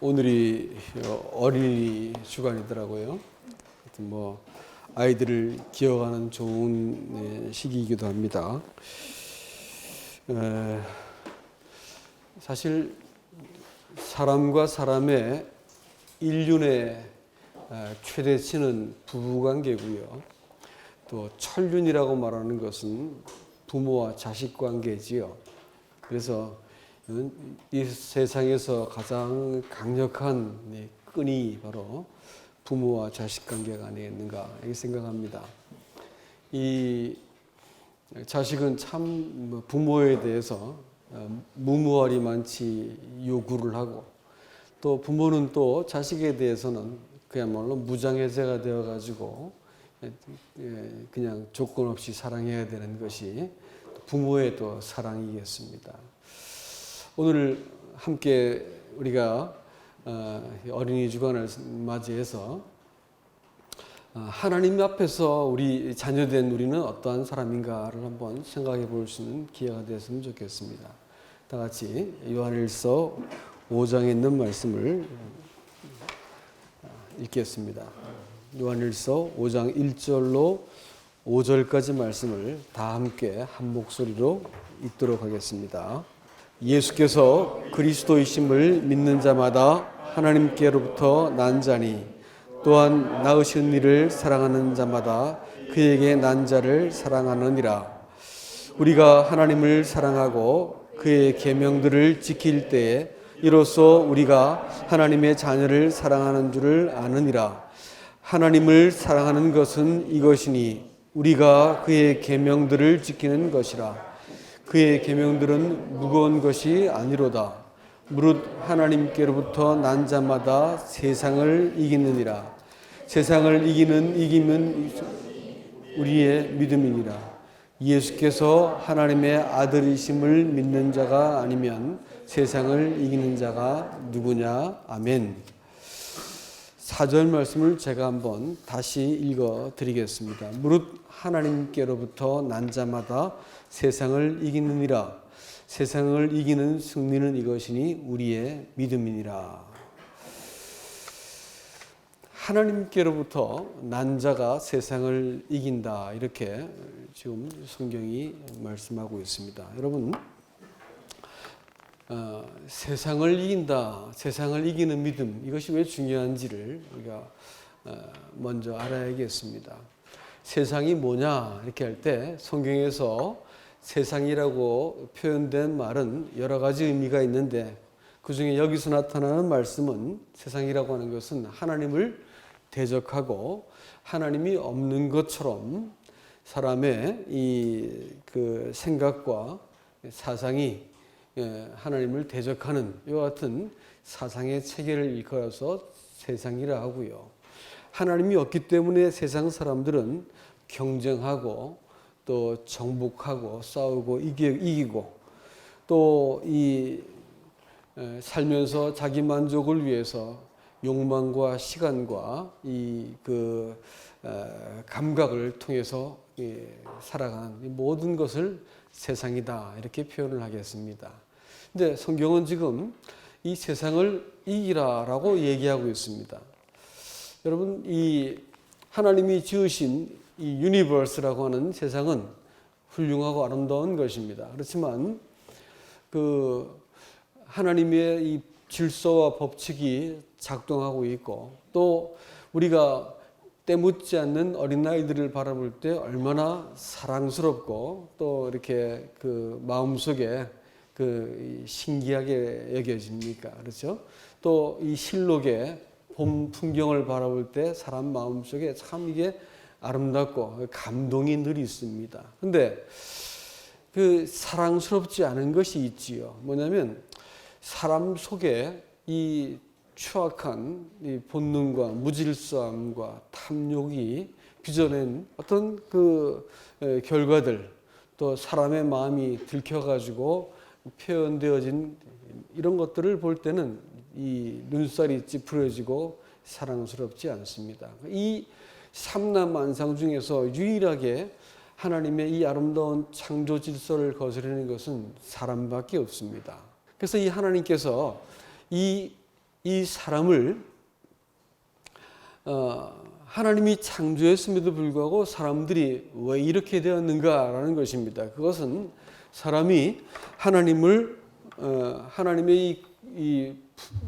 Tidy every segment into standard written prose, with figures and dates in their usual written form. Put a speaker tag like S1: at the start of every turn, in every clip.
S1: 오늘이 어린이 주간이더라고요. 하여튼 아이들을 기억하는 좋은 시기이기도 합니다. 사실 사람과 사람의 인륜의 최대치는 부부관계고요. 또 천륜이라고 말하는 것은 부모와 자식 관계지요. 그래서 이 세상에서 가장 강력한 끈이 바로 부모와 자식 관계가 아니겠는가 이렇게 생각합니다. 이 자식은 참 부모에 대해서 무모하리만치 요구를 하고, 또 부모는 또 자식에 대해서는 그야말로 무장해제가 되어가지고 그냥 조건 없이 사랑해야 되는 것이 부모의 또 사랑이겠습니다. 오늘 함께 우리가 어린이 주간을 맞이해서 하나님 앞에서 우리 자녀된 우리는 어떠한 사람인가를 한번 생각해 볼 수 있는 기회가 되었으면 좋겠습니다. 다 같이 요한일서 5장에 있는 말씀을 읽겠습니다. 요한일서 5장 1절로 5절까지 말씀을 다 함께 한 목소리로 읽도록 하겠습니다. 예수께서 그리스도이심을 믿는 자마다 하나님께로부터 난 자니, 또한 낳으신 이를 사랑하는 자마다 그에게 난 자를 사랑하느니라. 우리가 하나님을 사랑하고 그의 계명들을 지킬 때에 이로써 우리가 하나님의 자녀를 사랑하는 줄을 아느니라. 하나님을 사랑하는 것은 이것이니 우리가 그의 계명들을 지키는 것이라. 그의 계명들은 무거운 것이 아니로다. 무릇 하나님께로부터 난 자마다 세상을 이기느니라. 세상을 이기는 이김은 우리의 믿음이니라. 예수께서 하나님의 아들이심을 믿는 자가 아니면 세상을 이기는 자가 누구냐? 아멘. 4절 말씀을 제가 한번 다시 읽어 드리겠습니다. 무릇 하나님께로부터 난 자마다 세상을 이기느니라. 세상을 이기는 승리는 이것이니 우리의 믿음이니라. 하나님께로부터 난 자가 세상을 이긴다, 이렇게 지금 성경이 말씀하고 있습니다. 여러분, 세상을 이긴다, 세상을 이기는 믿음, 이것이 왜 중요한지를 우리가 먼저 알아야겠습니다. 세상이 뭐냐 이렇게 할 때 성경에서 세상이라고 표현된 말은 여러 가지 의미가 있는데, 그 중에 여기서 나타나는 말씀은 세상이라고 하는 것은 하나님을 대적하고 하나님이 없는 것처럼 사람의 그 생각과 사상이 하나님을 대적하는 이와 같은 사상의 체계를 일컬어서 세상이라 하고요. 하나님이 없기 때문에 세상 사람들은 경쟁하고 또 정복하고 싸우고 이기고, 또 이 살면서 자기 만족을 위해서 욕망과 시간과 그 감각을 통해서 살아가는 이 모든 것을 세상이다, 이렇게 표현을 하겠습니다. 근데 성경은 지금 이 세상을 이기라라고 얘기하고 있습니다. 여러분, 이 하나님이 지으신 이 유니버스라고 하는 세상은 훌륭하고 아름다운 것입니다. 그렇지만 그 하나님의 이 질서와 법칙이 작동하고 있고, 또 우리가 때묻지 않는 어린아이들을 바라볼 때 얼마나 사랑스럽고 또 이렇게 그 마음속에 그 신기하게 여겨집니까? 그렇죠? 또 이 실록의 봄 풍경을 바라볼 때 사람 마음속에 참 이게 아름답고 감동이 늘 있습니다. 근데 그 사랑스럽지 않은 것이 있지요. 뭐냐면 사람 속에 이 추악한 이 본능과 무질서함과 탐욕이 빚어낸 어떤 그 결과들, 또 사람의 마음이 들켜가지고 표현되어진 이런 것들을 볼 때는 이 눈살이 찌푸려지고 사랑스럽지 않습니다. 이 삼라만상 중에서 유일하게 하나님의 이 아름다운 창조 질서를 거스르는 것은 사람밖에 없습니다. 그래서 이 하나님께서 이 이 사람을 하나님이 창조했음에도 불구하고 사람들이 왜 이렇게 되었는가라는 것입니다. 그것은 사람이 하나님의 이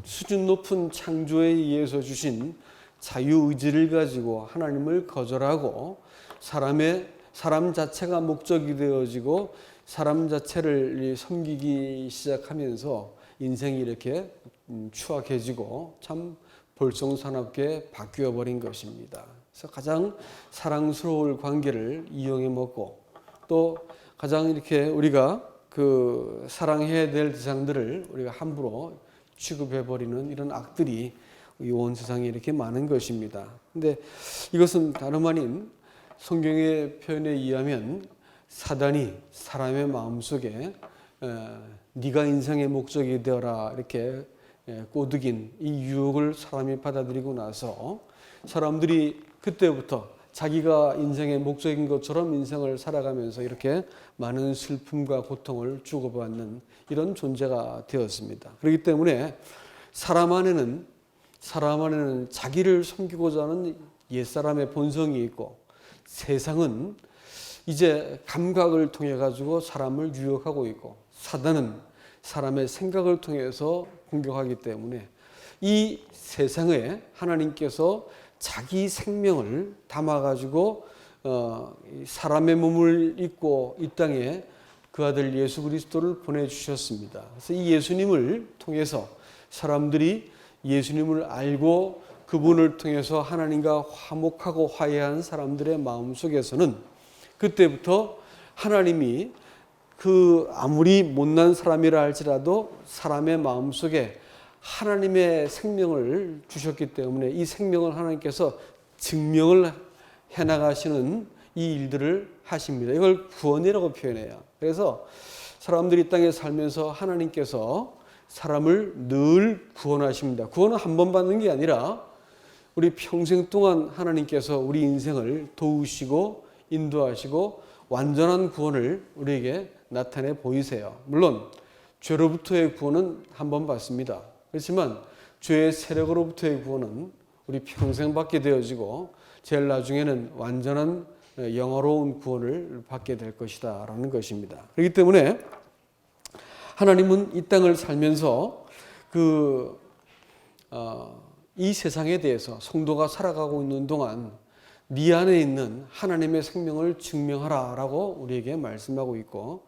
S1: 수준 높은 창조에 의해서 주신 자유의지를 가지고 하나님을 거절하고 사람 자체가 목적이 되어지고 사람 자체를 섬기기 시작하면서 인생이 이렇게 추악해지고 참 볼썽사납게 바뀌어 버린 것입니다. 그래서 가장 사랑스러울 관계를 이용해 먹고 또 가장 이렇게 우리가 그 사랑해야 될 대상들을 우리가 함부로 취급해 버리는 이런 악들이 온 세상에 이렇게 많은 것입니다. 근데 이것은 다름 아닌 성경의 표현에 의하면 사단이 사람의 마음속에 네가 인생의 목적이 되어라 이렇게 꼬드긴 이 유혹을 사람이 받아들이고 나서 사람들이 그때부터 자기가 인생의 목적인 것처럼 인생을 살아가면서 이렇게 많은 슬픔과 고통을 주고받는 이런 존재가 되었습니다. 그렇기 때문에 사람 안에는 자기를 섬기고자 하는 옛사람의 본성이 있고 세상은 이제 감각을 통해 가지고 사람을 유혹하고 있고 사단은 사람의 생각을 통해서 공격하기 때문에 이 세상에 하나님께서 자기 생명을 담아 가지고 사람의 몸을 입고 이 땅에 그 아들 예수 그리스도를 보내주셨습니다. 그래서 이 예수님을 통해서 사람들이 예수님을 알고 그분을 통해서 하나님과 화목하고 화해한 사람들의 마음속에서는 그때부터 하나님이 그 아무리 못난 사람이라 할지라도 사람의 마음속에 하나님의 생명을 주셨기 때문에 이 생명을 하나님께서 증명을 해나가시는 이 일들을 하십니다. 이걸 구원이라고 표현해요. 그래서 사람들이 이 땅에 살면서 하나님께서 사람을 늘 구원하십니다. 구원은 한 번 받는 게 아니라 우리 평생 동안 하나님께서 우리 인생을 도우시고 인도하시고 완전한 구원을 우리에게 나타내 보이세요. 물론 죄로부터의 구원은 한 번 받습니다. 그렇지만 죄의 세력으로부터의 구원은 우리 평생 받게 되어지고 제일 나중에는 완전한 영화로운 구원을 받게 될 것이다 라는 것입니다. 그렇기 때문에 하나님은 이 땅을 살면서 이 세상에 대해서 성도가 살아가고 있는 동안 네 안에 있는 하나님의 생명을 증명하라 라고 우리에게 말씀하고 있고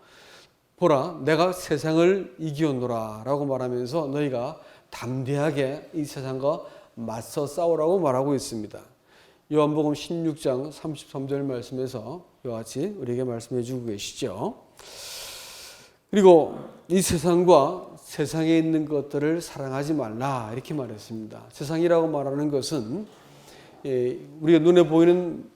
S1: 보라 내가 세상을 이기었노라 라고 말하면서 너희가 담대하게 이 세상과 맞서 싸우라고 말하고 있습니다. 요한복음 16장 33절 말씀에서 이와 같이 우리에게 말씀해 주고 계시죠. 그리고 이 세상과 세상에 있는 것들을 사랑하지 말라 이렇게 말했습니다. 세상이라고 말하는 것은 우리가 눈에 보이는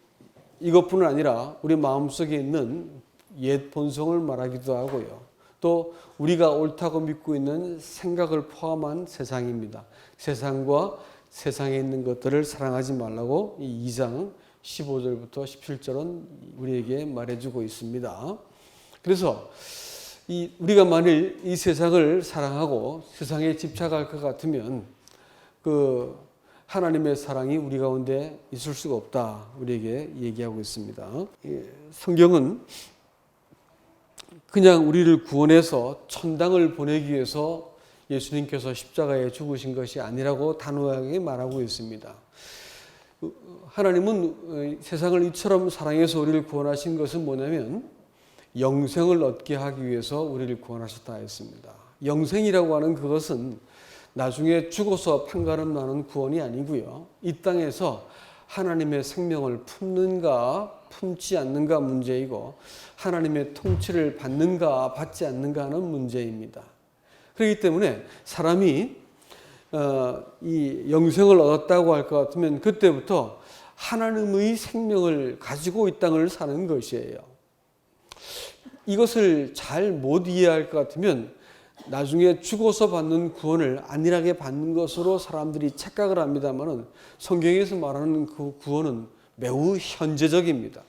S1: 이것뿐은 아니라 우리 마음속에 있는 옛 본성을 말하기도 하고요. 또 우리가 옳다고 믿고 있는 생각을 포함한 세상입니다. 세상과 세상에 있는 것들을 사랑하지 말라고 이 2장 15절부터 17절은 우리에게 말해주고 있습니다. 그래서 우리가 만일 이 세상을 사랑하고 세상에 집착할 것 같으면 하나님의 사랑이 우리 가운데 있을 수가 없다. 우리에게 얘기하고 있습니다. 성경은 그냥 우리를 구원해서 천당을 보내기 위해서 예수님께서 십자가에 죽으신 것이 아니라고 단호하게 말하고 있습니다. 하나님은 세상을 이처럼 사랑해서 우리를 구원하신 것은 뭐냐면 영생을 얻게 하기 위해서 우리를 구원하셨다 했습니다. 영생이라고 하는 그것은 나중에 죽어서 판가름 나는 구원이 아니고요. 이 땅에서 하나님의 생명을 품는가 품지 않는가 문제이고 하나님의 통치를 받는가 받지 않는가 하는 문제입니다. 그렇기 때문에 사람이 이 영생을 얻었다고 할 것 같으면 그때부터 하나님의 생명을 가지고 이 땅을 사는 것이에요. 이것을 잘 못 이해할 것 같으면 나중에 죽어서 받는 구원을 안일하게 받는 것으로 사람들이 착각을 합니다만 성경에서 말하는 그 구원은 매우 현재적입니다.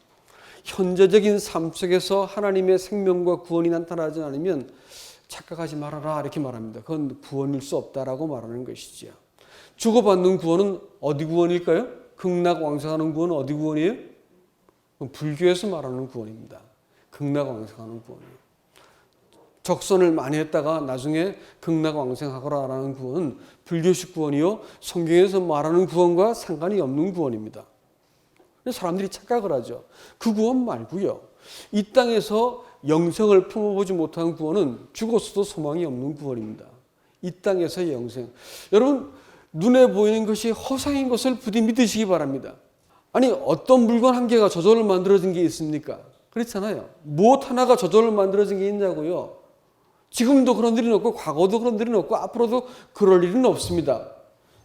S1: 현재적인 삶 속에서 하나님의 생명과 구원이 나타나지 않으면 착각하지 말아라 이렇게 말합니다. 그건 구원일 수 없다라고 말하는 것이죠. 주고받는 구원은 어디 구원일까요? 극락왕생하는 구원은 어디 구원이에요? 불교에서 말하는 구원입니다. 극락왕생하는 구원이에요. 적선을 많이 했다가 나중에 극락왕생하거라라는 구원은 불교식 구원이요, 성경에서 말하는 구원과 상관이 없는 구원입니다. 사람들이 착각을 하죠. 그 구원 말고요, 이 땅에서 영생을 품어보지 못한 구원은 죽었어도 소망이 없는 구원입니다. 이 땅에서의 영생. 여러분, 눈에 보이는 것이 허상인 것을 부디 믿으시기 바랍니다. 아니, 어떤 물건 한 개가 저절로 만들어진 게 있습니까? 그렇잖아요. 무엇 하나가 저절로 만들어진 게 있냐고요. 지금도 그런 일은 없고 과거도 그런 일은 없고 앞으로도 그럴 일은 없습니다.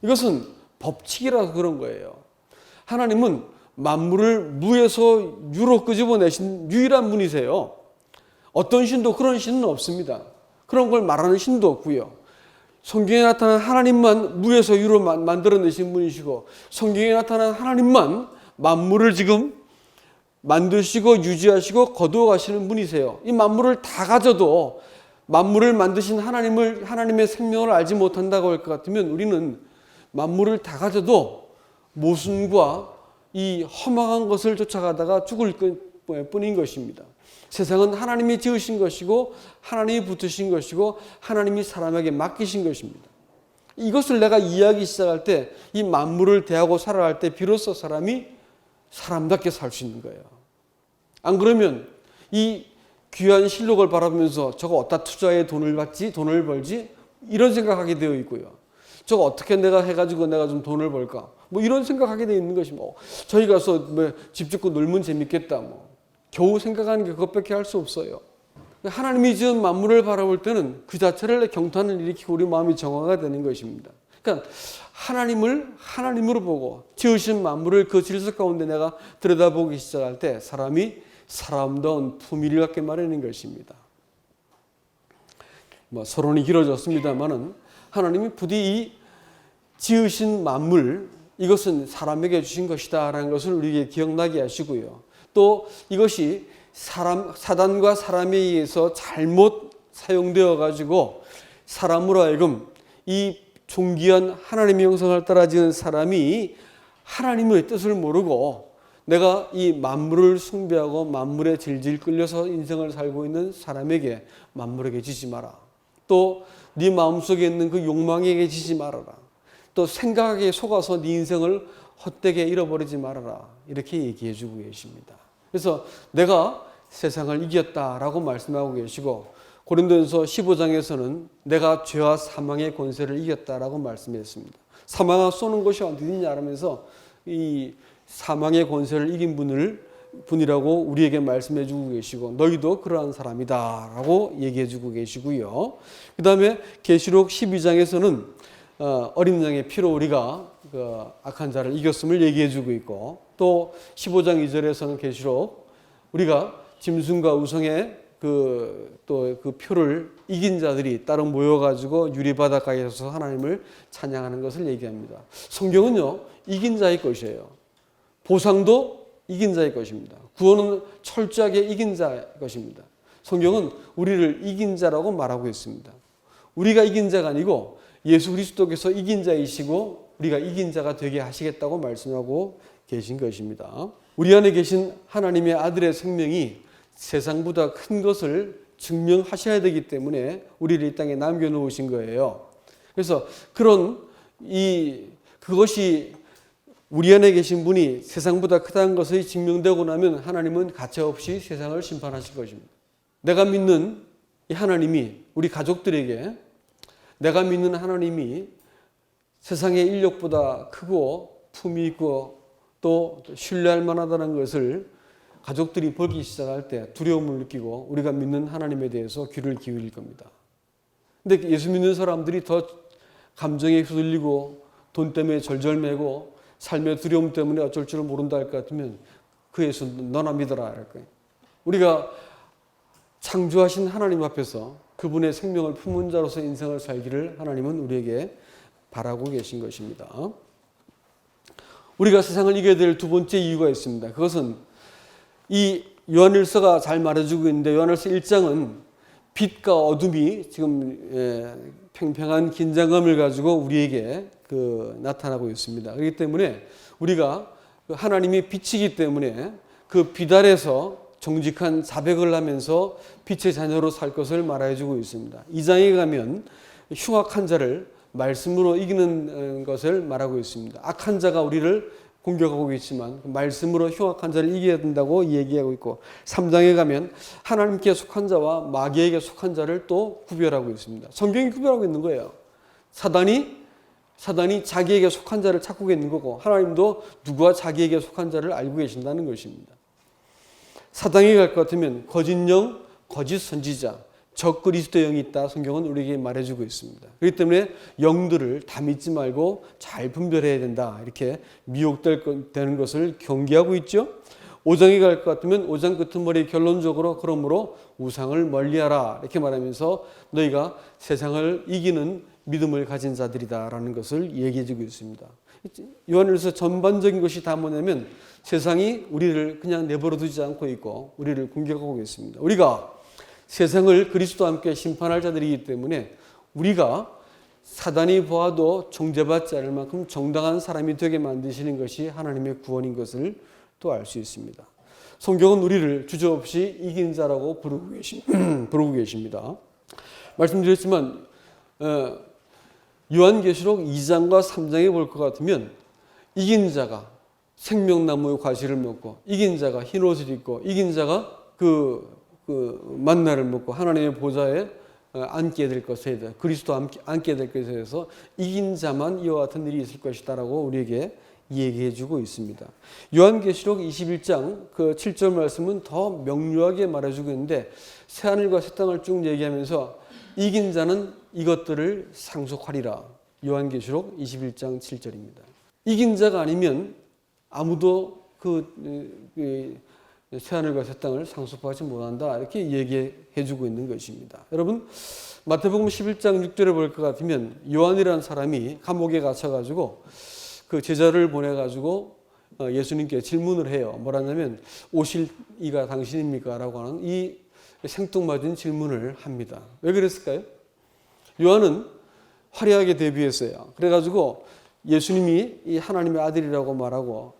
S1: 이것은 법칙이라서 그런 거예요. 하나님은 만물을 무에서 유로 끄집어내신 유일한 분이세요. 어떤 신도 그런 신은 없습니다. 그런 걸 말하는 신도 없고요. 성경에 나타난 하나님만 무에서 유로 만들어내신 분이시고, 성경에 나타난 하나님만 만물을 지금 만드시고 유지하시고 거두어 가시는 분이세요. 이 만물을 다 가져도 만물을 만드신 하나님의 생명을 알지 못한다고 할 것 같으면 우리는 만물을 다 가져도 모순과 이 허망한 것을 쫓아가다가 죽을 뿐인 것입니다. 세상은 하나님이 지으신 것이고 하나님이 붙으신 것이고 하나님이 사람에게 맡기신 것입니다. 이것을 내가 이해하기 시작할 때, 이 만물을 대하고 살아갈 때 비로소 사람이 사람답게 살 수 있는 거예요. 안 그러면 이 귀한 실록을 바라보면서 저거 어디다 투자해 돈을 받지, 돈을 벌지, 이런 생각하게 되어 있고요. 저거 어떻게 내가 해가지고 내가 좀 돈을 벌까, 뭐 이런 생각하게 되어 있는 것이, 뭐 저희 가서 뭐 집 짓고 놀면 재밌겠다, 뭐 겨우 생각하는 게 그것밖에 할 수 없어요. 하나님이 지은 만물을 바라볼 때는 그 자체를 경탄을 일으키고 우리 마음이 정화가 되는 것입니다. 그러니까 하나님을 하나님으로 보고 지으신 만물을 그 질서 가운데 내가 들여다보기 시작할 때 사람이 사람다운 품위를 갖게 마련인 것입니다. 뭐 서론이 길어졌습니다만은 하나님이 부디 이 지으신 만물, 이것은 사람에게 주신 것이다라는 것을 우리에게 기억나게 하시고요. 또 이것이 사단과 사람에 의해서 잘못 사용되어 가지고 사람으로 하여금 이 존귀한 하나님의 형상을 따라 지은 사람이 하나님의 뜻을 모르고 내가 이 만물을 숭배하고 만물에 질질 끌려서 인생을 살고 있는 사람에게, 만물에게 지지 마라. 또 네 마음속에 있는 그 욕망에게 지지 말아라. 또 생각에 속아서 네 인생을 헛되게 잃어버리지 말아라. 이렇게 얘기해 주고 계십니다. 그래서 내가 세상을 이겼다라고 말씀하고 계시고, 고린도전서 15장에서는 내가 죄와 사망의 권세를 이겼다라고 말씀했습니다. 사망을 쏘는 것이 어디냐 하면서 이 사망의 권세를 이긴 분이라고 우리에게 말씀해 주고 계시고, 너희도 그러한 사람이다 라고 얘기해 주고 계시고요. 그 다음에 계시록 12장에서는 어린 양의 피로 우리가 그 악한 자를 이겼음을 얘기해 주고 있고, 또 15장 2절에서는 계시록 우리가 짐승과 우성의 그 표를 이긴 자들이 따로 모여가지고 유리바닷가에 서서 하나님을 찬양하는 것을 얘기합니다. 성경은요, 이긴 자의 것이에요. 보상도 이긴 자의 것입니다. 구원은 철저하게 이긴 자의 것입니다. 성경은 우리를 이긴 자라고 말하고 있습니다. 우리가 이긴 자가 아니고 예수 그리스도께서 이긴 자이시고 우리가 이긴 자가 되게 하시겠다고 말씀하고 계신 것입니다. 우리 안에 계신 하나님의 아들의 생명이 세상보다 큰 것을 증명하셔야 되기 때문에 우리를 이 땅에 남겨놓으신 거예요. 그래서 그것이 우리 안에 계신 분이 세상보다 크다는 것이 증명되고 나면 하나님은 가차없이 세상을 심판하실 것입니다. 내가 믿는 이 하나님이 우리 가족들에게, 내가 믿는 하나님이 세상의 인력보다 크고 품위 있고 또 신뢰할 만하다는 것을 가족들이 보기 시작할 때 두려움을 느끼고 우리가 믿는 하나님에 대해서 귀를 기울일 겁니다. 근데 예수 믿는 사람들이 더 감정에 휘둘리고 돈 때문에 절절매고 삶의 두려움 때문에 어쩔 줄 모른다 할 것 같으면 그 예수 너나 믿어라 할 거예요. 우리가 창조하신 하나님 앞에서 그분의 생명을 품은 자로서 인생을 살기를 하나님은 우리에게 바라고 계신 것입니다. 우리가 세상을 이겨야 될 두 번째 이유가 있습니다. 그것은 이 요한일서가 잘 말해주고 있는데, 요한일서 1장은 빛과 어둠이 지금 팽팽한 긴장감을 가지고 우리에게 나타나고 있습니다. 그렇기 때문에 우리가 하나님이 빛이기 때문에 그 빛 아래서 정직한 자백을 하면서 빛의 자녀로 살 것을 말해 주고 있습니다. 2장에 가면 흉악한 자를 말씀으로 이기는 것을 말하고 있습니다. 악한 자가 우리를 공격하고 있지만 말씀으로 흉악한 자를 이겨야 된다고 얘기하고 있고, 3장에 가면 하나님께 속한 자와 마귀에게 속한 자를 또 구별하고 있습니다. 성경이 구별하고 있는 거예요. 사단이 자기에게 속한 자를 찾고 있는 거고, 하나님도 누구와 자기에게 속한 자를 알고 계신다는 것입니다. 사단에 갈 것 같으면 거짓 영, 거짓 선지자, 적 그리스도 영이 있다. 성경은 우리에게 말해주고 있습니다. 그렇기 때문에 영들을 다 믿지 말고 잘 분별해야 된다. 이렇게 미혹되는 것을 경계하고 있죠. 5장에 갈 것 같으면 5장 끝머리 결론적으로 그러므로 우상을 멀리하라 이렇게 말하면서 너희가 세상을 이기는 믿음을 가진 자들이다라는 것을 얘기해주고 있습니다. 요한일서 전반적인 것이 다 뭐냐면 세상이 우리를 그냥 내버려 두지 않고 있고 우리를 공격하고 있습니다. 우리가 세상을 그리스도와 함께 심판할 자들이기 때문에 우리가 사단이 보아도 정죄받지 않을 만큼 정당한 사람이 되게 만드시는 것이 하나님의 구원인 것을 또 알 수 있습니다. 성경은 우리를 주저없이 이긴 자라고 부르고 계십니다. 말씀드렸지만 요한계시록 2장과 3장에 볼 것 같으면 이긴 자가 생명나무의 과실을 먹고 이긴 자가 흰옷을 입고 이긴 자가 그 만나를 먹고 하나님의 보좌에 앉게 될 것에 대해 그리스도 앉게 될 것에 대해서 이긴 자만 이와 같은 일이 있을 것이다라고 우리에게 얘기해 주고 있습니다. 요한계시록 21장 그 7절 말씀은 더 명료하게 말해주고 있는데 새하늘과 새 땅을 쭉 얘기하면서 이긴 자는 이것들을 상속하리라. 요한계시록 21장 7절입니다. 이긴 자가 아니면 아무도 새하늘과 새 땅을 상속하지 못한다. 이렇게 얘기해 주고 있는 것입니다. 여러분 마태복음 11장 6절에 볼 것 같으면 요한이라는 사람이 감옥에 갇혀가지고 그 제자를 보내가지고 예수님께 질문을 해요. 뭐라냐면 오실 이가 당신입니까? 라고 하는 이 생뚱맞은 질문을 합니다. 왜 그랬을까요? 요한은 화려하게 데뷔했어요. 그래가지고 예수님이 이 하나님의 아들이라고 말하고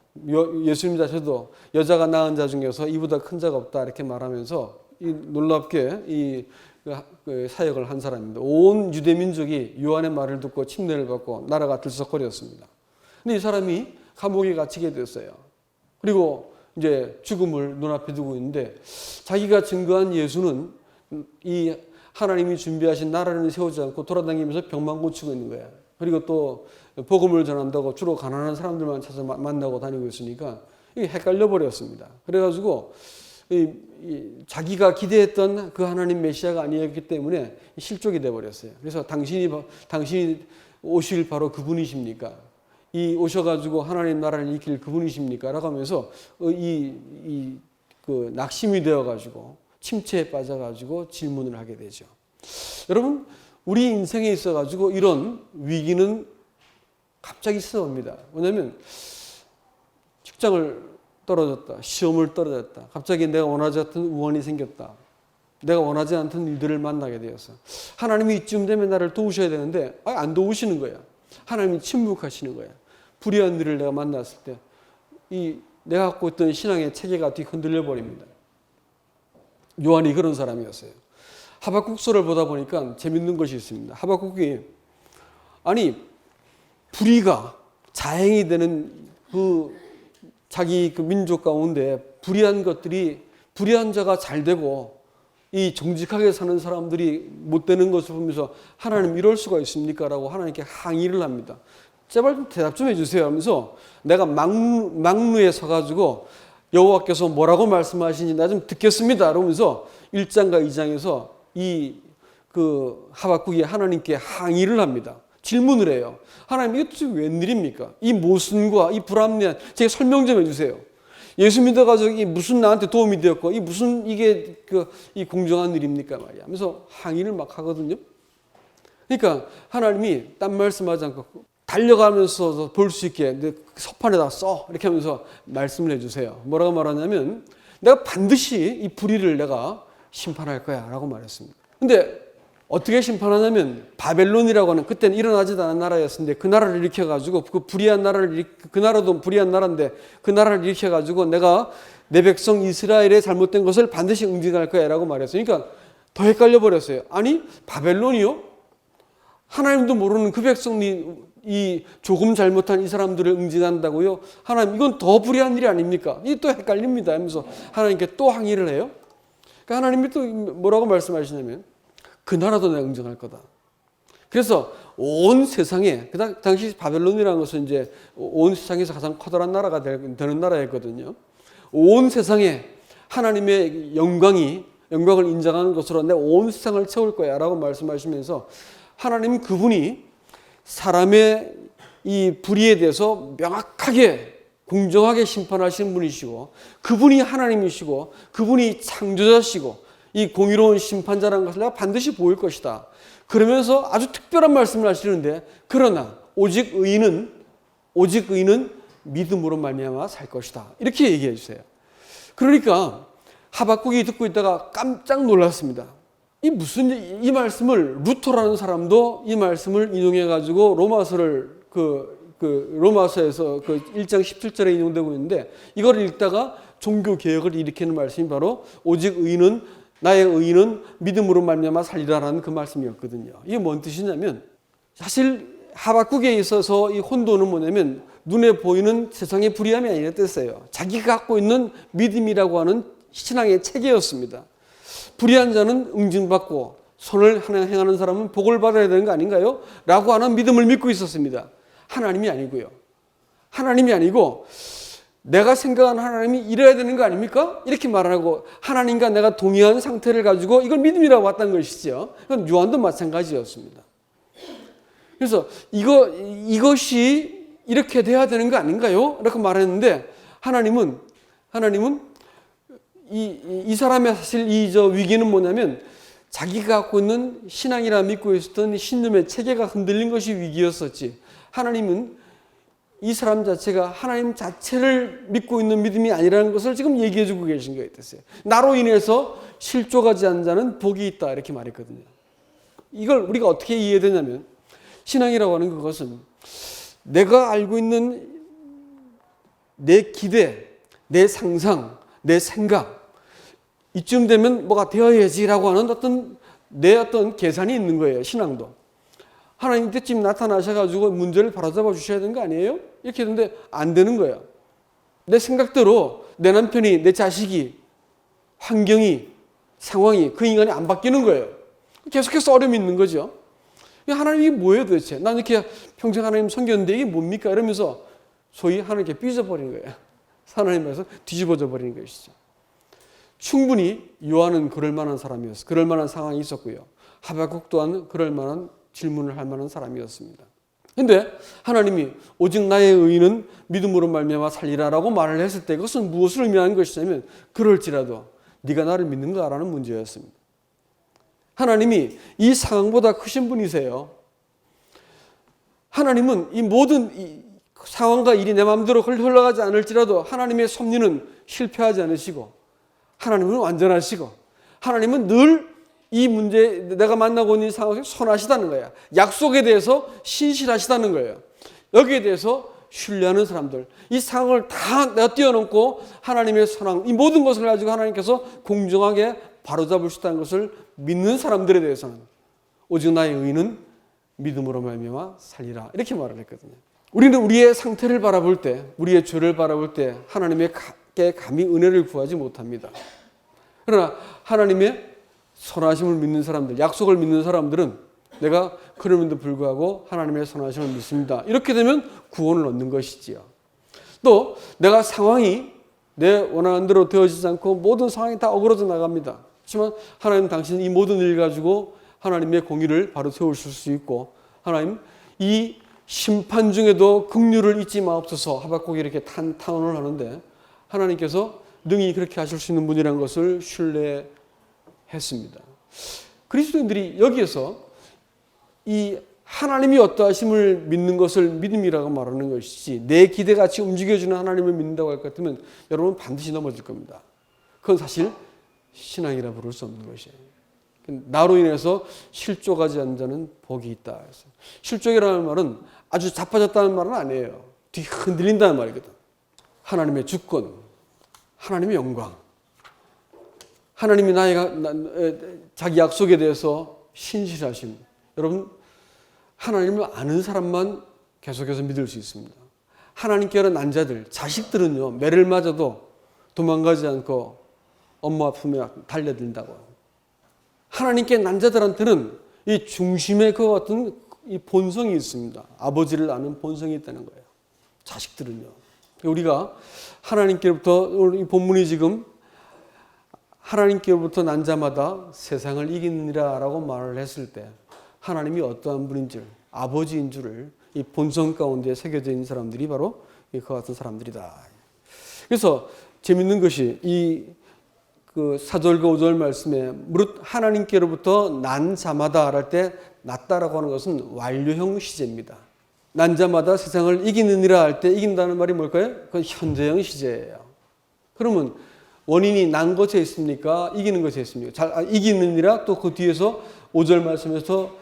S1: 예수님 자체도 여자가 낳은 자 중에서 이보다 큰 자가 없다 이렇게 말하면서 놀랍게 이 사역을 한 사람입니다. 온 유대 민족이 요한의 말을 듣고 침례를 받고 나라가 들썩거렸습니다. 근데 이 사람이 감옥에 갇히게 됐어요. 그리고 이제 죽음을 눈앞에 두고 있는데 자기가 증거한 예수는 이 하나님이 준비하신 나라를 세우지 않고 돌아다니면서 병만 고치고 있는 거야. 그리고 또 복음을 전한다고 주로 가난한 사람들만 찾아 만나고 다니고 있으니까 이게 헷갈려 버렸습니다. 그래가지고 자기가 기대했던 그 하나님 메시아가 아니었기 때문에 실족이 돼 버렸어요. 그래서 당신이 오실 바로 그분이십니까? 이 오셔가지고 하나님 나라를 일으킬 그분이십니까? 라고 하면서 그 낙심이 되어가지고 침체에 빠져가지고 질문을 하게 되죠. 여러분, 우리 인생에 있어가지고 이런 위기는 갑자기 찾아옵니다. 왜냐하면 직장을 떨어졌다, 시험을 떨어졌다, 갑자기 내가 원하지 않던 우환이 생겼다, 내가 원하지 않던 일들을 만나게 되었어. 하나님이 이쯤 되면 나를 도우셔야 되는데 안 도우시는 거야. 하나님이 침묵하시는 거야. 불의한 일을 내가 만났을 때 내가 갖고 있던 신앙의 체계가 뒤 흔들려 버립니다. 요한이 그런 사람이었어요. 하박국서를 보다 보니까 재밌는 것이 있습니다. 하박국이 불의가 자행이 되는 자기 민족 가운데 불의한 자가 잘 되고 이 정직하게 사는 사람들이 못 되는 것을 보면서 하나님 이럴 수가 있습니까? 라고 하나님께 항의를 합니다. 제발 좀 대답 좀 해주세요 하면서 내가 막루에 서가지고 여호와께서 뭐라고 말씀하시는지 나 좀 듣겠습니다. 그러면서 1장과 2장에서 하박국이 하나님께 항의를 합니다. 질문을 해요. 하나님 이게 웬일입니까? 이 모순과 이 불합리한 제가 설명 좀 해주세요. 예수 믿어가지고 이게 무슨 나한테 도움이 되었고 이 무슨 이게 이 공정한 일입니까 말이야. 하면서 항의를 막 하거든요. 그러니까 하나님이 딴 말씀하지 않고 달려가면서 볼 수 있게 내 서판에다 써 이렇게 하면서 말씀을 해주세요. 뭐라고 말하냐면 내가 반드시 이 불의를 내가 심판할 거야 라고 말했습니다. 근데 어떻게 심판하냐면 바벨론이라고 하는 그때는 일어나지도 않은 나라였는데 그 나라를 일으켜가지고 그 나라도 불의한 나라인데 그 나라를 일으켜가지고 내가 내 백성 이스라엘의 잘못된 것을 반드시 응징할 거야 라고 말했어요. 그러니까 더 헷갈려 버렸어요. 아니 바벨론이요? 하나님도 모르는 그 백성이 이 조금 잘못한 이 사람들을 응징한다고요? 하나님 이건 더 불의한 일이 아닙니까? 이게 또 헷갈립니다 하면서 하나님께 또 항의를 해요. 그러니까 하나님이 또 뭐라고 말씀하시냐면 그 나라도 내가 응징할 거다. 그래서 온 세상에 그 당시 바벨론이라는 것은 이제 온 세상에서 가장 커다란 나라가 되는 나라였거든요. 온 세상에 하나님의 영광을 인정하는 것으로 내가 온 세상을 채울 거야 라고 말씀하시면서 하나님 그분이 사람의 이 불의에 대해서 명확하게 공정하게 심판하시는 분이시고 그분이 하나님이시고 그분이 창조자시고 이 공의로운 심판자라는 것을 내가 반드시 보일 것이다. 그러면서 아주 특별한 말씀을 하시는데 그러나 오직 의인은 믿음으로 말미암아 살 것이다. 이렇게 얘기해 주세요. 그러니까 하박국이 듣고 있다가 깜짝 놀랐습니다. 이 말씀을 루터라는 사람도 이 말씀을 인용해 가지고 로마서를 로마서에서 그 1장 17절에 인용되고 있는데 이걸 읽다가 종교 개혁을 일으키는 말씀이 바로 오직 나의 의인은 믿음으로 말미암아 살리라라는 그 말씀이었거든요. 이게 뭔 뜻이냐면 사실 하박국에 있어서 이 혼돈은 뭐냐면 눈에 보이는 세상의 불의함이 아니라 뜻이에요. 자기가 갖고 있는 믿음이라고 하는 신앙의 체계였습니다. 불의한 자는 응징받고 선을 행하는 사람은 복을 받아야 되는 거 아닌가요? 라고 하는 믿음을 믿고 있었습니다. 하나님이 아니고요. 하나님이 아니고 내가 생각하는 하나님이 이래야 되는 거 아닙니까? 이렇게 말하고 하나님과 내가 동의한 상태를 가지고 이걸 믿음이라고 봤다는 것이죠. 그건 요한도 마찬가지였습니다. 그래서 이것이 이렇게 돼야 되는 거 아닌가요? 이렇게 말했는데 하나님은 이 사람의 사실 위기는 뭐냐면 자기가 갖고 있는 신앙이라 믿고 있었던 신념의 체계가 흔들린 것이 위기였었지. 하나님은 이 사람 자체가 하나님 자체를 믿고 있는 믿음이 아니라는 것을 지금 얘기해 주고 계신 거예요. 나로 인해서 실족하지 않는 자는 복이 있다 이렇게 말했거든요. 이걸 우리가 어떻게 이해되냐면 신앙이라고 하는 그것은 내가 알고 있는 내 기대, 내 상상, 내 생각 이쯤 되면 뭐가 되어야지라고 하는 내 어떤 계산이 있는 거예요. 신앙도. 하나님 때쯤 나타나셔가지고 문제를 바로잡아 주셔야 되는 거 아니에요? 이렇게 했는데 안 되는 거예요. 내 생각대로 내 남편이, 내 자식이, 환경이, 상황이 그 인간이 안 바뀌는 거예요. 계속해서 어려움이 있는 거죠. 하나님 이게 뭐예요 도대체? 난 이렇게 평생 하나님 섬겼는데 이게 뭡니까? 이러면서 소위 하나님께 삐져버리는 거예요. 하나님에서 뒤집어져 버리는 것이죠. 충분히 요한은 그럴 만한 사람이었어요. 그럴 만한 상황이 있었고요. 하박국 또한 그럴 만한 질문을 할 만한 사람이었습니다. 그런데 하나님이 오직 나의 의인은 믿음으로 말미암아 살리라라고 말을 했을 때 그것은 무엇을 의미하는 것이냐면 그럴지라도 네가 나를 믿는가라는 문제였습니다. 하나님이 이 상황보다 크신 분이세요. 하나님은 이 모든 상황과 일이 내 마음대로 흘러가지 않을지라도 하나님의 섭리는 실패하지 않으시고 하나님은 완전하시고 하나님은 늘 이 문제 내가 만나고 있는 상황에 선하시다는 거야. 약속에 대해서 신실하시다는 거예요. 여기에 대해서 신뢰하는 사람들, 이 상황을 다 내가 뛰어넘고 하나님의 선한 이 모든 것을 가지고 하나님께서 공정하게 바로잡을 수 있다는 것을 믿는 사람들에 대해서는 오직 나의 의인은 믿음으로 말미암아 살리라 이렇게 말을 했거든요. 우리는 우리의 상태를 바라볼 때, 우리의 죄를 바라볼 때 하나님께 감히 은혜를 구하지 못합니다. 그러나 하나님의 선하심을 믿는 사람들, 약속을 믿는 사람들은 내가 그럼에도 불구하고 하나님의 선하심을 믿습니다. 이렇게 되면 구원을 얻는 것이지요. 또 내가 상황이 내 원하는 대로 되어지지 않고 모든 상황이 다 어그러져 나갑니다. 하지만 하나님 당신은 이 모든 일 가지고 하나님의 공의를 바로 세우실 수 있고 하나님 이 심판 중에도 긍휼을 잊지 마옵소서 하박국이 이렇게 탄원을 하는데 하나님께서 능히 그렇게 하실 수 있는 분이라는 것을 신뢰했습니다. 그리스도인들이 여기에서 이 하나님이 어떠하심을 믿는 것을 믿음이라고 말하는 것이지 내 기대같이 움직여주는 하나님을 믿는다고 할 것 같으면 여러분 반드시 넘어질 겁니다. 그건 사실 신앙이라 부를 수 없는 것이에요. 나로 인해서 실족하지 않는 자는 복이 있다. 실족이라는 말은 아주 자빠졌다는 말은 아니에요. 뒤 흔들린다는 말이거든. 하나님의 주권, 하나님의 영광, 하나님이 자기 약속에 대해서 신실하심. 여러분, 하나님을 아는 사람만 계속해서 믿을 수 있습니다. 하나님께는 난 자들, 자식들은요, 매를 맞아도 도망가지 않고 엄마 품에 달려든다고. 하나님께 난 자들한테는 이 중심에 그와 같은 이 본성이 있습니다. 아버지를 아는 본성이 있다는 거예요. 자식들은요. 우리가 하나님께로부터, 이 본문이 지금 하나님께로부터 난 자마다 세상을 이기느니라 라고 말을 했을 때 하나님이 어떠한 분인지를, 아버지인 줄을 이 본성 가운데 새겨져 있는 사람들이 바로 그와 같은 사람들이다. 그래서 재밌는 것이 이 그 4절과 5절 말씀에 무릇 하나님께로부터 난 자마다 할 때 낫다라고 하는 것은 완료형 시제입니다. 난 자마다 세상을 이기느니라 할 때 이긴다는 말이 뭘까요? 그건 현재형 시제예요. 그러면 원인이 난 것에 있습니까? 이기는 것에 있습니까? 이기느니라 또 그 뒤에서 5절 말씀에서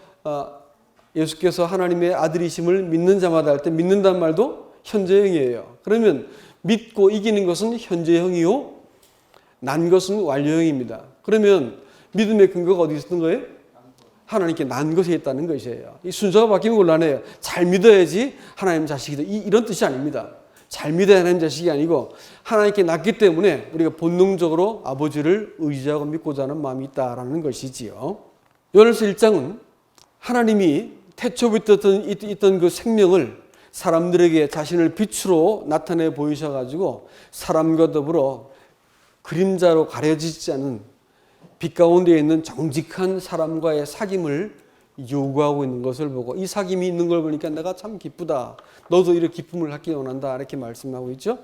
S1: 예수께서 하나님의 아들이심을 믿는 자마다 할 때 믿는다는 말도 현재형이에요. 그러면 믿고 이기는 것은 현재형이요, 난 것은 완료형입니다. 그러면 믿음의 근거가 어디 있었던 거예요? 하나님께 난 것에 있다는 것이에요. 이 순서가 바뀌면 곤란해요. 잘 믿어야지 하나님 자식이다, 이런 뜻이 아닙니다. 잘 믿어야 하나님 자식이 아니고 하나님께 낳기 때문에 우리가 본능적으로 아버지를 의지하고 믿고자 하는 마음이 있다라는 것이지요. 요한일서 1장은 하나님이 태초부터 있던 그 생명을 사람들에게 자신을 빛으로 나타내 보이셔가지고 사람과 더불어 그림자로 가려지지 않은 빛 가운데 있는 정직한 사람과의 사귐을 요구하고 있는 것을 보고 이 사귐이 있는 걸 보니까 내가 참 기쁘다. 너도 이렇게 기쁨을 갖기 원한다. 이렇게 말씀하고 있죠.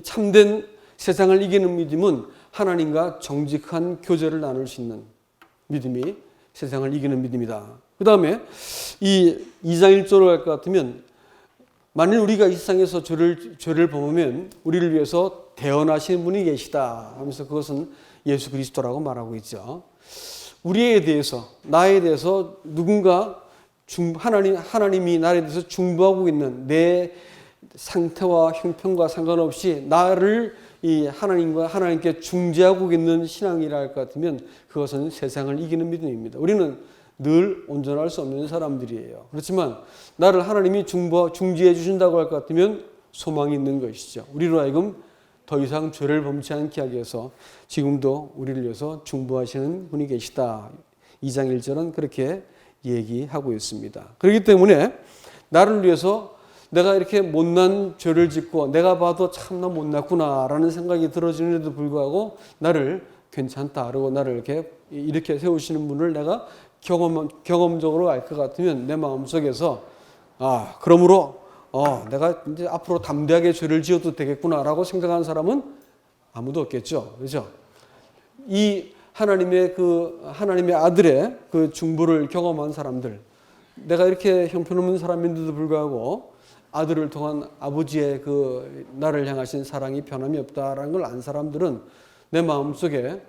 S1: 참된 세상을 이기는 믿음은 하나님과 정직한 교제를 나눌 수 있는 믿음이 세상을 이기는 믿음이다. 그 다음에 이 2장 1절로 갈 것 같으면 만일 우리가 이 세상에서 죄를 범하면 우리를 위해서 대언하시는 분이 계시다 하면서 그것은 예수 그리스도라고 말하고 있죠. 우리에 대해서, 나에 대해서 누군가 하나님이 나에 대해서 중보하고 있는 내 상태와 형편과 상관없이 나를 이 하나님께 중재하고 있는 신앙이라 할 것 같으면 그것은 세상을 이기는 믿음입니다. 우리는 늘 온전할 수 없는 사람들이에요. 그렇지만 나를 하나님이 중재해 주신다고 할 것 같으면 소망이 있는 것이죠. 우리로 하여금 더 이상 죄를 범치 않게 하기 위해서 지금도 우리를 위해서 중보하시는 분이 계시다. 2장 1절은 그렇게 얘기하고 있습니다. 그렇기 때문에 나를 위해서 내가 이렇게 못난 죄를 짓고 내가 봐도 참 나 못났구나라는 생각이 들어지는데도 불구하고 나를 괜찮다. 그리고 나를 이렇게 세우시는 분을 내가 경험적으로 알 것 같으면 내 마음속에서 그러므로 내가 이제 앞으로 담대하게 죄를 지어도 되겠구나라고 생각하는 사람은 아무도 없겠죠. 그렇죠? 이 하나님의 아들의 그 중보를 경험한 사람들, 내가 이렇게 형편없는 사람인데도 불구하고 아들을 통한 아버지의 그 나를 향하신 사랑이 변함이 없다라는 걸 안 사람들은 내 마음속에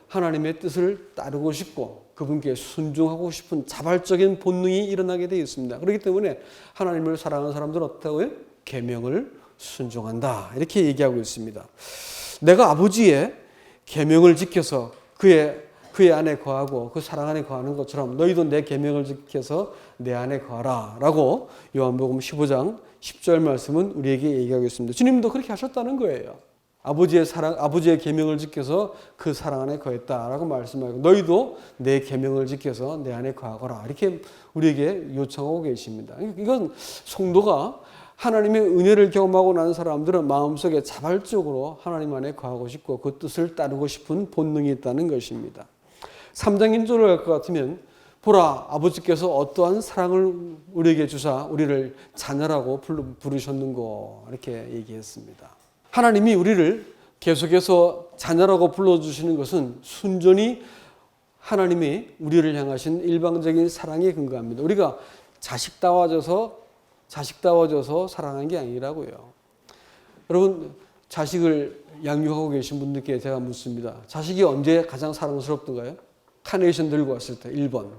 S1: 하나님의 뜻을 따르고 싶고 그분께 순종하고 싶은 자발적인 본능이 일어나게 되어 있습니다. 그렇기 때문에 하나님을 사랑하는 사람들은 어떻다고요? 계명을 순종한다. 이렇게 얘기하고 있습니다. 내가 아버지의 계명을 지켜서 그의 안에 거하고 그 사랑 안에 거하는 것처럼 너희도 내 계명을 지켜서 내 안에 거하라 라고 요한복음 15장 10절 말씀은 우리에게 얘기하고 있습니다. 주님도 그렇게 하셨다는 거예요. 아버지의 계명을 지켜서 그 사랑 안에 거했다라고 말씀하고 너희도 내 계명을 지켜서 내 안에 거하거라 이렇게 우리에게 요청하고 계십니다. 이건 성도가 하나님의 은혜를 경험하고 난 사람들은 마음속에 자발적으로 하나님 안에 거하고 싶고 그 뜻을 따르고 싶은 본능이 있다는 것입니다. 3장 1절을 할 것 같으면 보라 아버지께서 어떠한 사랑을 우리에게 주사 우리를 자녀라고 부르셨는고 이렇게 얘기했습니다. 하나님이 우리를 계속해서 자녀라고 불러주시는 것은 순전히 하나님이 우리를 향하신 일방적인 사랑에 근거합니다. 우리가 자식다워져서 사랑한 게 아니라고요. 여러분 자식을 양육하고 계신 분들께 제가 묻습니다. 자식이 언제 가장 사랑스럽던가요? 카네이션 들고 왔을 때 1번.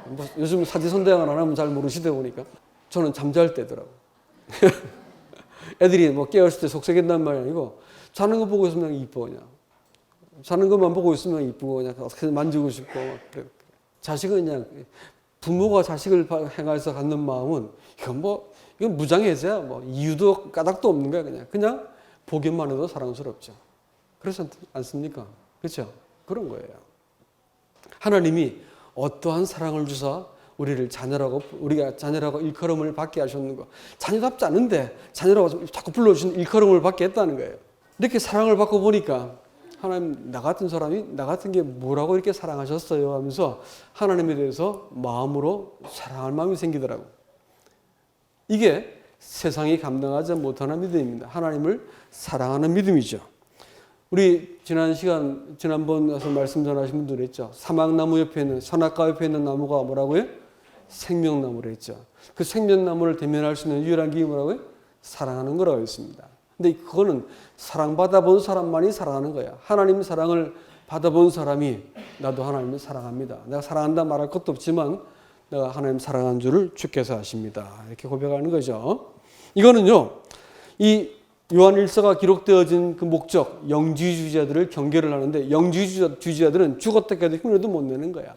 S1: 뭐 요즘 사지선대왕을 안 하면 잘 모르시다 보니까 저는 잠잘 때더라고. 애들이 뭐 깨었을 때 속삭인단 말이 아니고 자는 거 보고 있으면 이뻐 그냥. 자는 것만 보고 있으면 이쁘고 그냥 어떻게 만지고 싶고 그래. 자식은 그냥 부모가 자식을 향해서 갖는 마음은 이건 무장해제야. 뭐 이유도 까닭도 없는 거야 그냥 보기만 해도 사랑스럽죠. 그렇지 않습니까? 그렇죠? 그런 거예요. 하나님이 어떠한 사랑을 주사 우리가 자녀라고 일컬음을 받게 하셨는 거. 자녀답지 않은데 자녀라고 자꾸 불러주신 일컬음을 받게 했다는 거예요. 이렇게 사랑을 받고 보니까 하나님 나 같은 사람이 나 같은 게 뭐라고 이렇게 사랑하셨어요 하면서 하나님에 대해서 마음으로 사랑할 마음이 생기더라고. 이게 세상이 감당하지 못하는 믿음입니다. 하나님을 사랑하는 믿음이죠. 우리 지난번 와서 말씀 전하신 분들 했죠. 사막나무 옆에 있는 선악과 옆에 있는 나무가 뭐라고요? 생명나무를 했죠. 그 생명나무를 대면할 수 있는 유일한 길이 뭐라고요? 사랑하는 거라고 했습니다. 근데 그거는 사랑받아본 사람만이 사랑하는 거야. 하나님 사랑을 받아본 사람이 나도 하나님을 사랑합니다. 내가 사랑한다 말할 것도 없지만 내가 하나님 사랑한 줄을 주께서 아십니다. 이렇게 고백하는 거죠. 이거는요. 이 요한일서가 기록되어진 그 목적, 영지주의자들을 경계를 하는데 영지주의자들은 죽었다고 해도 흉내도 못 내는 거야.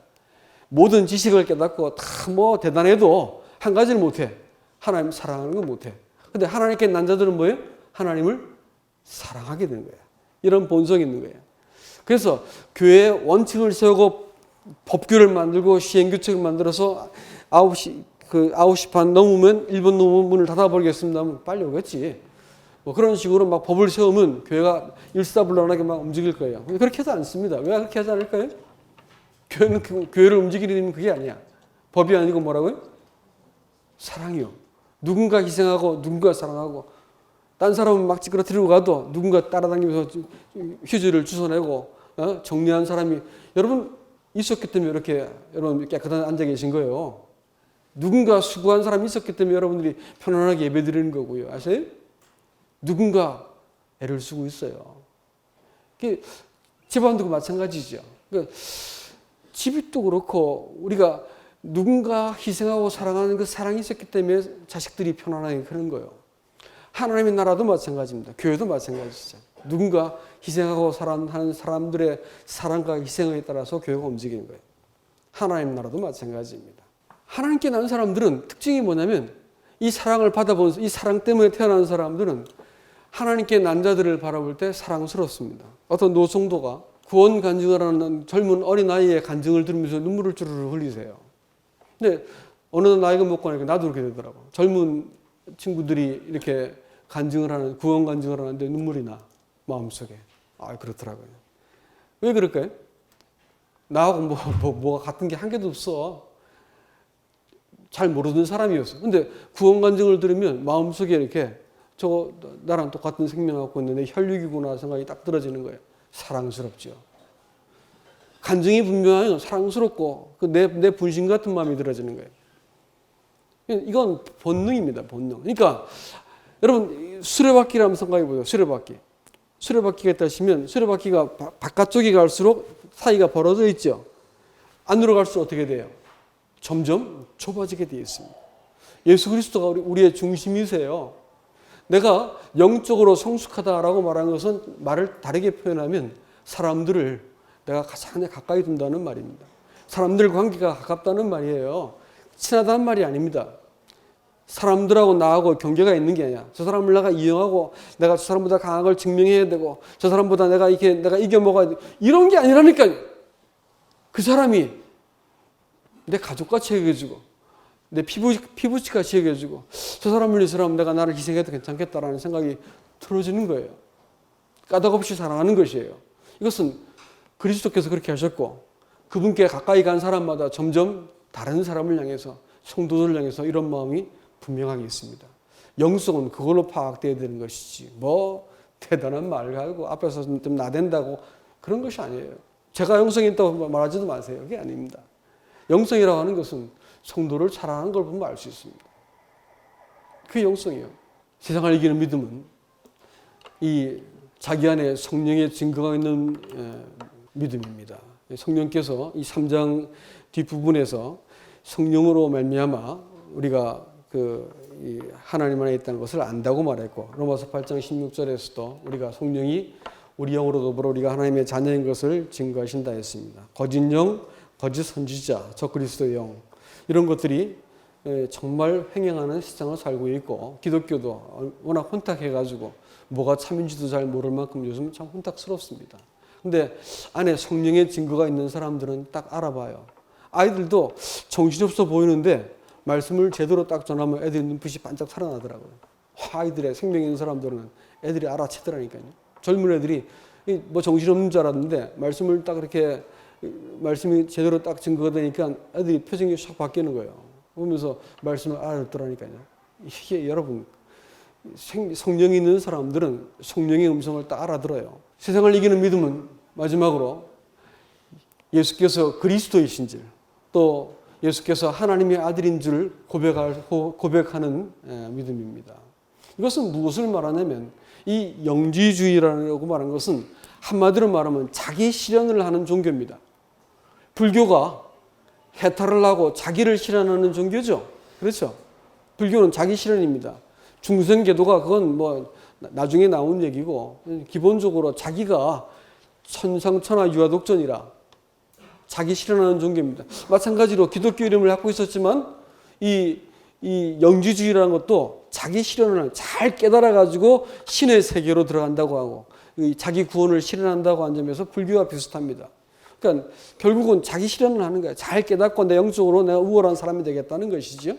S1: 모든 지식을 깨닫고 다 뭐 대단해도 한 가지를 못해. 하나님 사랑하는 거 못해. 근데 하나님께 난 자들은 뭐예요? 하나님을 사랑하게 되는 거야. 이런 본성이 있는 거예요. 그래서 교회에 원칙을 세우고 법규를 만들고 시행규칙을 만들어서 9시 반 넘으면 1분 넘으면 문을 닫아버리겠습니다 하면 빨리 오겠지. 뭐 그런 식으로 막 법을 세우면 교회가 일사불란하게 막 움직일 거예요. 그렇게 하지 않습니다. 왜 그렇게 하지 않을까요? 교회를 움직이는 힘은 그게 아니야. 법이 아니고 뭐라고요? 사랑이요. 누군가 희생하고 누군가 사랑하고 딴 사람은 막 찌그러뜨리고 가도 누군가 따라다니면서 휴지를 주워내고 정리한 사람이 여러분 있었기 때문에 이렇게 여러분 깨끗한 앉아 계신 거예요. 누군가 수고한 사람이 있었기 때문에 여러분들이 편안하게 예배드리는 거고요. 아세요? 누군가 애를 쓰고 있어요. 집안도 마찬가지죠. 그러니까 집도 그렇고 우리가 누군가 희생하고 사랑하는 그 사랑이 있었기 때문에 자식들이 편안하게 그런 거예요. 하나님의 나라도 마찬가지입니다. 교회도 마찬가지죠. 누군가 희생하고 사랑하는 사람들의 사랑과 희생에 따라서 교회가 움직이는 거예요. 하나님 나라도 마찬가지입니다. 하나님께 난 사람들은 특징이 뭐냐면 이 사랑을 받아본 이 사랑 때문에 태어난 사람들은 하나님께 난 자들을 바라볼 때 사랑스럽습니다. 어떤 노성도가 구원 간증을 하는 젊은 어린아이의 간증을 들으면서 눈물을 주르르 흘리세요. 근데 어느 나이가 먹고 나니까 나도 그렇게 되더라고. 젊은 친구들이 이렇게 간증을 하는, 구원 간증을 하는데 눈물이 나, 마음속에. 그렇더라고요. 왜 그럴까요? 나하고 뭐가 같은 게 한 개도 없어. 잘 모르는 사람이었어. 근데 구원 간증을 들으면 마음속에 이렇게 저거 나랑 똑같은 생명을 갖고 있는데 혈육이구나 생각이 딱 들어지는 거예요. 사랑스럽죠. 간증이 분명하면 사랑스럽고 내 분신 같은 마음이 들어지는 거예요. 이건 본능입니다. 본능. 그러니까 여러분 수레바퀴를 한번 생각해 보세요. 수레바퀴가 있다시면 수레바퀴가 바깥쪽이 갈수록 사이가 벌어져 있죠. 안으로 갈수록 어떻게 돼요? 점점 좁아지게 되어 있습니다. 예수 그리스도가 우리의 중심이세요. 내가 영적으로 성숙하다라고 말하는 것은 말을 다르게 표현하면 사람들을 내가 가장 가까이 둔다는 말입니다. 사람들 관계가 가깝다는 말이에요. 친하다는 말이 아닙니다. 사람들하고 나하고 경계가 있는 게 아니야. 저 사람을 내가 이용하고 내가 저 사람보다 강한 걸 증명해야 되고 저 사람보다 내가 이겨 먹어야 돼. 이런 게 아니라니까요. 그 사람이 내 가족같이 여겨지고 내 피부치같이 여겨지고 저 사람을 위해서라면 내가 나를 희생해도 괜찮겠다라는 생각이 들어지는 거예요. 까닭없이 사랑하는 것이에요. 이것은 그리스도께서 그렇게 하셨고 그분께 가까이 간 사람마다 점점 다른 사람을 향해서 성도들을 향해서 이런 마음이 분명하게 있습니다. 영성은 그걸로 파악되어야 되는 것이지 뭐 대단한 말 가지고 앞에서 좀 나댄다고 그런 것이 아니에요. 제가 영성이 있다고 말하지도 마세요. 그게 아닙니다. 영성이라고 하는 것은 성도를 사랑하는 걸 보면 알 수 있습니다. 그게 영성이에요. 세상을 이기는 믿음은 이 자기 안에 성령의 증거가 있는 믿음입니다. 성령께서 이 3장 뒷부분에서 성령으로 말미암아 우리가 이 하나님 안에 있다는 것을 안다고 말했고, 로마서 8장 16절에서도 우리가 성령이 우리 영으로 더불어 우리가 하나님의 자녀인 것을 증거하신다 했습니다. 거짓 영, 거짓 선지자, 적그리스도의 영, 이런 것들이 정말 횡행하는 세상을 살고 있고, 기독교도 워낙 혼탁해가지고 뭐가 참인지도 잘 모를 만큼 요즘 참 혼탁스럽습니다. 근데 안에 성령의 증거가 있는 사람들은 딱 알아봐요. 아이들도 정신없어 보이는데 말씀을 제대로 딱 전하면 애들이 눈빛이 반짝 살아나더라고요. 아이들의 생명 있는 사람들은 애들이 알아채더라니까요. 젊은 애들이 뭐 정신없는 줄 알았는데 말씀을 딱 이렇게 말씀이 제대로 딱 증거가 되니까 애들이 표정이 샥 바뀌는 거예요. 보면서 말씀을 알아듣더라니까요. 이게 여러분, 성령이 있는 사람들은 성령의 음성을 딱 알아들어요. 세상을 이기는 믿음은 마지막으로 예수께서 그리스도이신 줄, 또 예수께서 하나님의 아들인 줄 고백하는 믿음입니다. 이것은 무엇을 말하냐면, 이 영지주의라고 말하는 것은 한마디로 말하면 자기 실현을 하는 종교입니다. 불교가 해탈을 하고 자기를 실현하는 종교죠. 그렇죠? 불교는 자기 실현입니다. 중생계도가 그건 뭐 나중에 나온 얘기고, 기본적으로 자기가 천상천하 유아독존이라 자기 실현하는 종교입니다. 마찬가지로 기독교 이름을 갖고 있었지만 이 영지주의라는 것도 자기 실현을 잘 깨달아가지고 신의 세계로 들어간다고 하고 자기 구원을 실현한다고 하는 점에서 불교와 비슷합니다. 그러니까 결국은 자기 실현을 하는 거예요. 잘 깨닫고 내 영적으로 내가 우월한 사람이 되겠다는 것이죠.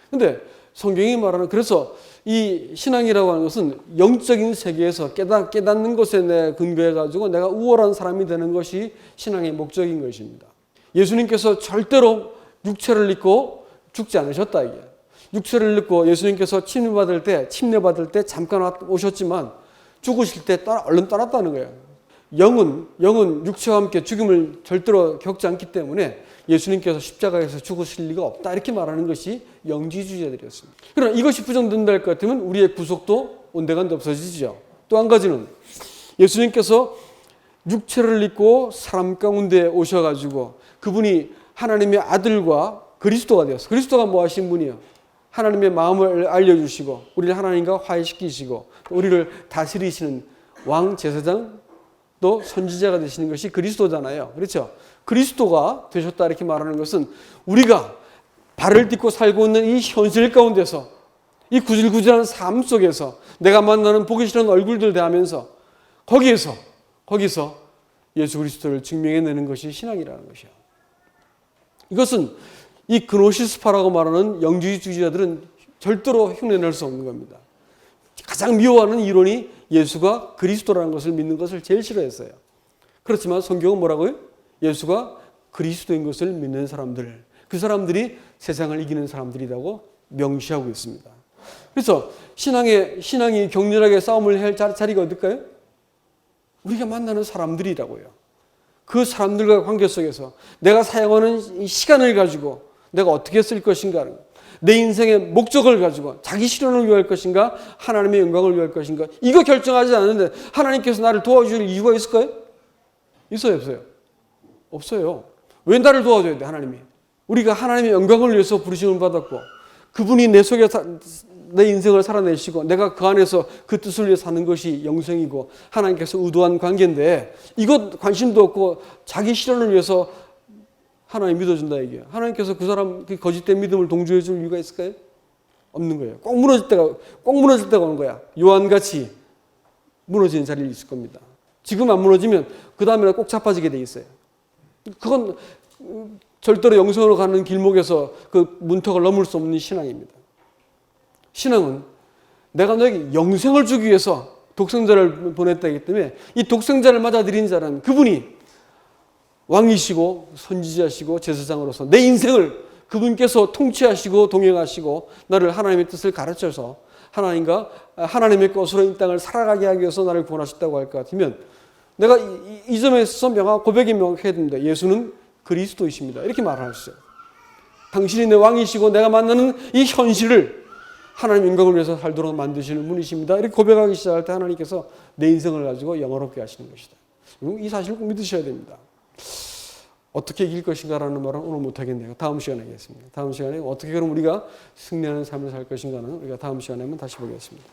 S1: 그런데 성경이 말하는, 그래서 이 신앙이라고 하는 것은 영적인 세계에서 깨닫는 것에 근거해가지고 내가 우월한 사람이 되는 것이 신앙의 목적인 것입니다. 예수님께서 절대로 육체를 입고 죽지 않으셨다, 이게. 육체를 입고 예수님께서 침례받을 때 잠깐 오셨지만 죽으실 때 얼른 떠났다는 거예요. 영은 육체와 함께 죽음을 절대로 겪지 않기 때문에 예수님께서 십자가에서 죽으실 리가 없다, 이렇게 말하는 것이 영지주의자들이었습니다. 그러나 이것이 부정된다 할 것 같으면 우리의 구속도 온데간데 없어지죠. 또 한 가지는 예수님께서 육체를 입고 사람 가운데 오셔가지고 그분이 하나님의 아들과 그리스도가 되었어요. 그리스도가 뭐 하신 분이에요? 하나님의 마음을 알려주시고 우리를 하나님과 화해시키시고 우리를 다스리시는 왕, 제사장, 또 선지자가 되시는 것이 그리스도잖아요. 그렇죠? 그리스도가 되셨다 이렇게 말하는 것은 우리가 발을 딛고 살고 있는 이 현실 가운데서, 이 구질구질한 삶 속에서 내가 만나는 보기 싫은 얼굴들 대하면서 거기서 예수 그리스도를 증명해내는 것이 신앙이라는 것이야. 이것은 이 그노시스파라고 말하는 영지주의자들은 절대로 흉내낼 수 없는 겁니다. 가장 미워하는 이론이 예수가 그리스도라는 것을 믿는 것을 제일 싫어했어요. 그렇지만 성경은 뭐라고요? 예수가 그리스도인 것을 믿는 사람들, 그 사람들이 세상을 이기는 사람들이라고 명시하고 있습니다. 그래서 신앙이 격렬하게 싸움을 할 자리가 어딜까요? 우리가 만나는 사람들이라고요. 그 사람들과 관계 속에서 내가 사용하는 이 시간을 가지고 내가 어떻게 쓸 것인가, 내 인생의 목적을 가지고 자기 실현을 위할 것인가, 하나님의 영광을 위할 것인가, 이거 결정하지 않는데 하나님께서 나를 도와줄 이유가 있을까요? 있어요, 없어요? 없어요. 왜 나를 도와줘야 돼, 하나님이? 우리가 하나님의 영광을 위해서 부르심을 받았고 그분이 내 속에 내 인생을 살아내시고 내가 그 안에서 그 뜻을 위해 사는 것이 영생이고 하나님께서 의도한 관계인데, 이것 관심도 없고 자기 실현을 위해서 하나님 믿어준다 이게. 하나님께서 그 사람 그 거짓된 믿음을 동조해 줄 이유가 있을까요? 없는 거예요. 꼭 무너질 때가 오는 거야. 요한같이 무너지는 자리에 있을 겁니다. 지금 안 무너지면 그 다음에 꼭 자빠지게 돼 있어요. 그건 절대로 영생으로 가는 길목에서 그 문턱을 넘을 수 없는 신앙입니다. 신앙은 내가 너에게 영생을 주기 위해서 독생자를 보냈다기 때문에 이 독생자를 맞아들인 자는 그분이 왕이시고 선지자시고 제사장으로서 내 인생을 그분께서 통치하시고 동행하시고 나를 하나님의 뜻을 가르쳐서 하나님의 것으로 이 땅을 살아가게 하기 위해서 나를 구원하셨다고 할 것 같으면 내가 이 점에 있어서 고백이 명확해야 됩니다. 예수는 그리스도이십니다. 이렇게 말할 수 있어요. 당신이 내 왕이시고 내가 만나는 이 현실을 하나님 영광을 위해서 살도록 만드시는 분이십니다. 이렇게 고백하기 시작할 때 하나님께서 내 인생을 가지고 영화롭게 하시는 것이다. 이 사실을 꼭 믿으셔야 됩니다. 어떻게 이길 것인가라는 말은 오늘 못하겠네요. 다음 시간에 하겠습니다. 다음 시간에 어떻게 그럼 우리가 승리하는 삶을 살 것인가는 우리가 다음 시간에 한번 다시 보겠습니다.